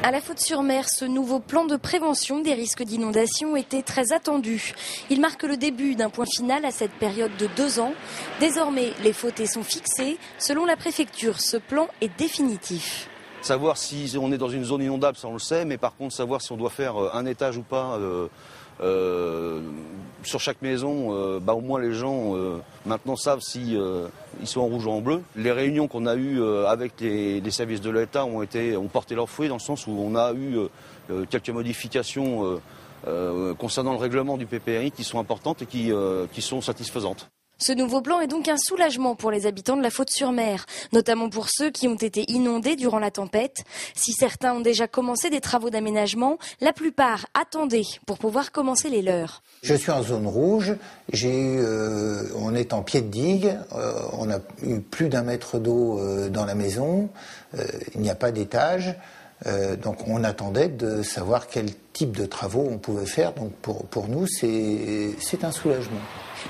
À la Faute-sur-Mer, ce nouveau plan de prévention des risques d'inondation était très attendu. Il marque le début d'un point final à cette période de 2 ans. Désormais, les fauteuils sont fixés. Selon la préfecture, ce plan est définitif. Savoir si on est dans une zone inondable, ça on le sait, mais par contre savoir si on doit faire un étage ou pas sur chaque maison, au moins les gens maintenant savent si ils sont en rouge ou en bleu. Les réunions qu'on a eues avec les services de l'État ont porté leurs fruits dans le sens où on a eu quelques modifications concernant le règlement du PPRI qui sont importantes et qui sont satisfaisantes. Ce nouveau plan est donc un soulagement pour les habitants de la Faute-sur-Mer, notamment pour ceux qui ont été inondés durant la tempête. Si certains ont déjà commencé des travaux d'aménagement, la plupart attendaient pour pouvoir commencer les leurs. Je suis en zone rouge, on est en pied de digue, on a eu plus d'1 mètre d'eau dans la maison, il n'y a pas d'étage. Donc on attendait de savoir quel type de travaux on pouvait faire. Donc pour nous, c'est un soulagement.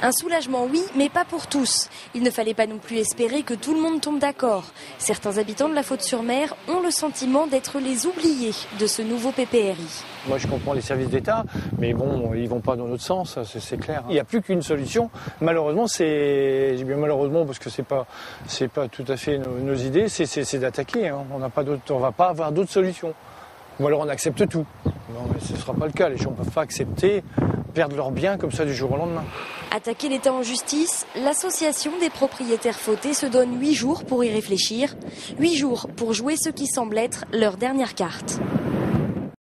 Un soulagement, oui, mais pas pour tous. Il ne fallait pas non plus espérer que tout le monde tombe d'accord. Certains habitants de la Faute-sur-Mer ont le sentiment d'être les oubliés de ce nouveau PPRI. Moi, je comprends les services d'État, mais bon, ils vont pas dans notre sens, c'est clair. Il n'y a plus qu'une solution. Malheureusement, j'ai bien malheureusement parce que c'est pas tout à fait nos idées, c'est d'attaquer. Hein. On va pas avoir d'autres solutions. Ou alors on accepte tout. Non, mais ce ne sera pas le cas. Les gens ne peuvent pas accepter perdre leurs biens comme ça du jour au lendemain. Attaquer l'État en justice, l'association des propriétaires fautés se donne 8 jours pour y réfléchir. 8 jours pour jouer ce qui semble être leur dernière carte.